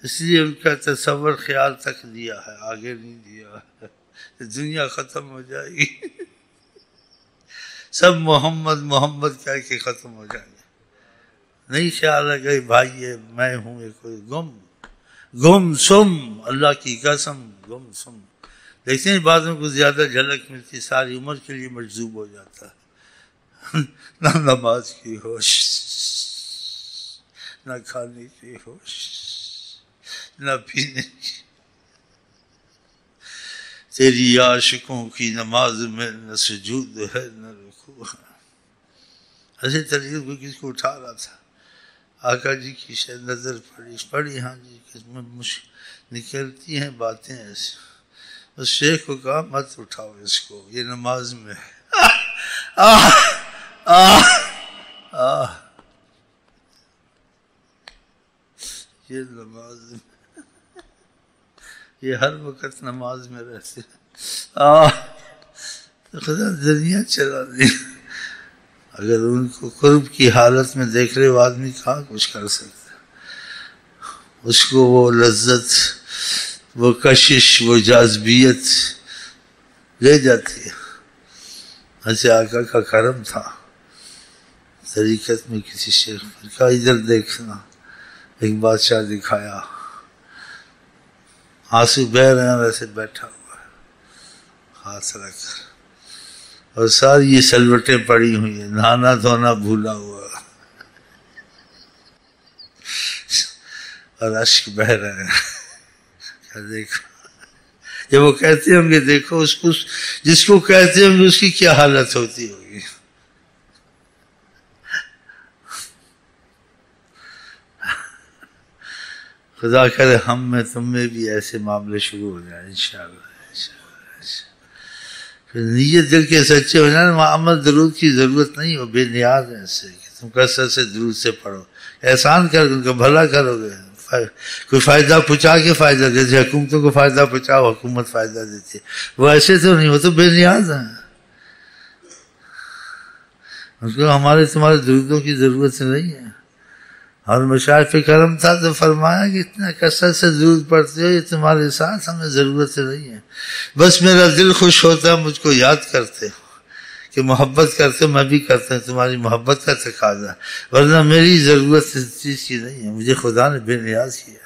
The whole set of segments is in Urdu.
اس لیے ان کا تصور خیال تک دیا ہے، آگے نہیں دیا ہے. دنیا ختم ہو جائے گی، سب محمد محمد کہہ کے ختم ہو جائیں گے. نہیں خیال ہے کہ بھائی یہ میں ہوں، یہ کوئی گم سم، اللہ کی قسم گم سم. دیکھتے ہیں بعضوں کو زیادہ جھلک ملتی، ساری عمر کے لیے مجذوب ہو جاتا ہے. نہ نماز کی ہوش، نہ کھانے کی ہوش، نہ پینے کی. تیری عاشقوں کی نماز میں نہ سجود ہے نہ رکوع ہے. ایسے طریقے کو کس کو اٹھا رہا تھا، آقا جی کی شاید نظر پڑی ہاں جی کہ اس میں نکلتی ہیں باتیں ایسے. اس شیخ کو کہا مت اٹھاؤ اس کو، یہ نماز میں ہے. یہ نماز میں، یہ ہر وقت نماز میں رہتے خدا دنیا چلا دی. اگر ان کو قرب کی حالت میں دیکھ رہے وہ آدمی کہاں کچھ کر سکتا، اس کو وہ لذت، وہ کشش، وہ جاذبیت لے جاتی ہے. ایسے آقا کا کرم تھا طریقت میں کسی شیخ پر کہا ادھر دیکھنا. ایک بادشاہ دکھایا، آنسو بہہ رہے ہیں، ویسے بیٹھا ہوا ہے ہاتھ رکھ کر، اور ساری یہ سلوٹیں پڑی ہوئی ہیں، نہانا دھونا بھولا ہوا، اور اشک بہہ رہے ہیں. دیکھو جب وہ کہتے ہوں گے، دیکھو اس کو، جس کو کہتے ہوں گے اس کی کیا حالت ہوتی ہوگی. خدا کرے ہم میں تم میں بھی ایسے معاملے شروع ہو جائیں انشاءاللہ. پھر نیت دل کے سچے ہو جائیں. عمل درود کی ضرورت نہیں، وہ بے نیاز ہے اس سے کہ تم کثرت سے درود سے پڑھو. احسان کر ان کا بھلا کرو گے. کوئی فائدہ پہنچا کے فائدہ دیتے، حکومتوں کو فائدہ پہنچاؤ، حکومت فائدہ دیتی ہے. وہ ایسے تو نہیں، وہ تو بے نیاز ہیں. ان کو ہمارے تمہارے درودوں کی ضرورت نہیں ہے. اور مشائخ پہ کرم تھا تو فرمایا کہ اتنا کثرت سے درود پڑھتے ہو، یہ تمہارے ساتھ ہمیں ضرورت نہیں ہے. بس میرا دل خوش ہوتا ہے، مجھ کو یاد کرتے ہو کہ محبت کرتے ہو، میں بھی کرتا ہوں، تمہاری محبت کا تقاضا، ورنہ میری ضرورت اس چیز کی نہیں ہے. مجھے خدا نے بے نیاز کیا.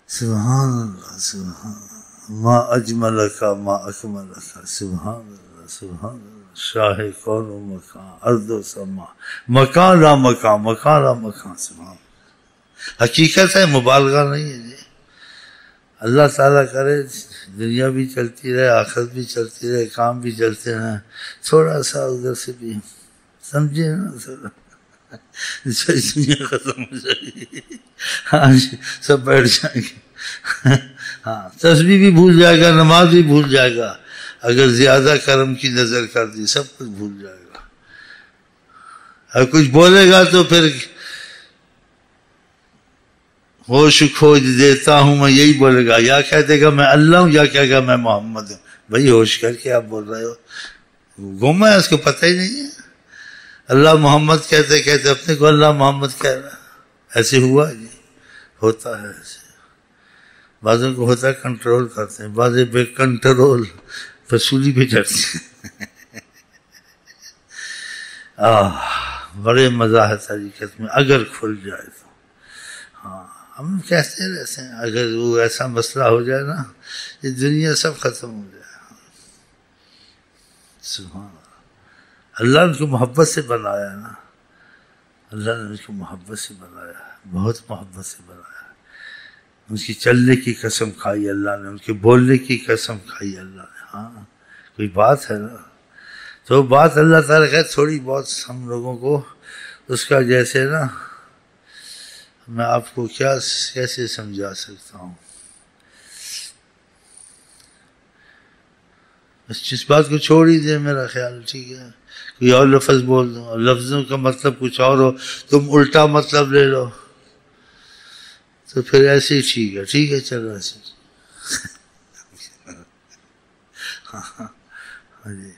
سبحان اللہ، سبحان اللہ، ما اجملک ما اکملک، سبحان اللہ، سبحان اللہ. شاہ کون و مکان، ارض و سما، مکان لا مکان، مکان لا مکان. سبحان اللہ، حقیقت ہے، مبالغہ نہیں ہے جی. اللہ تعالیٰ کرے دنیا بھی چلتی رہے، آخرت بھی چلتی رہے، کام بھی چلتے رہے. تھوڑا سا ادھر سے بھی سمجھے نا، تھوڑا دنیا ختم ہو جائے گی. ہاں جی، سب بیٹھ جائیں گے. ہاں، تسبیح بھی بھول جائے گا، نماز بھی بھول جائے گا. اگر زیادہ کرم کی نظر کر دی سب کچھ بھول جائے گا. اگر کچھ بولے گا تو پھر ہوش کھوج دیتا ہوں میں، یہی بولے گا. یا کہہ دے گا میں اللہ ہوں، یا کہے گا میں محمد ہوں. بھائی ہوش کر کے آپ بول رہے ہو، گم ہے، اس کو پتہ ہی نہیں ہے. اللہ محمد کہتے کہتے اپنے کو اللہ محمد کہہ رہا. ایسے ہوا جی، ہوتا ہے ایسے. بعضوں کو ہوتا ہے کنٹرول کرتے ہیں، بعض بے کنٹرول فصولی پہ چڑھتے ہیں. بڑے مزہ ہے طریقت میں اگر کھل جائے تو. ہاں، ہم کہتے رہتے ہیں اگر وہ ایسا مسئلہ ہو جائے نا، یہ دنیا سب ختم ہو جائے. سبحان اللہ. اللہ نے ان کو محبت سے بنایا نا، اللہ نے ان کو محبت سے بنایا، بہت محبت سے بنایا. ان کی چلنے کی قسم کھائی اللہ نے، ان کے بولنے کی قسم کھائی اللہ نے. ہاں، کوئی بات ہے نا، تو بات اللہ تعالیٰ کہ تھوڑی بہت ہم لوگوں کو اس کا جیسے نا، میں آپ کو کیسے سمجھا سکتا ہوں. اس بات کو چھوڑ ہی دیں میرا خیال. ٹھیک ہے، کوئی اور لفظ بول دوں، اور لفظوں کا مطلب کچھ اور ہو، تم الٹا مطلب لے لو، تو پھر ایسے ہی ٹھیک ہے. ٹھیک ہے، چلو ایسے. ہاں جی.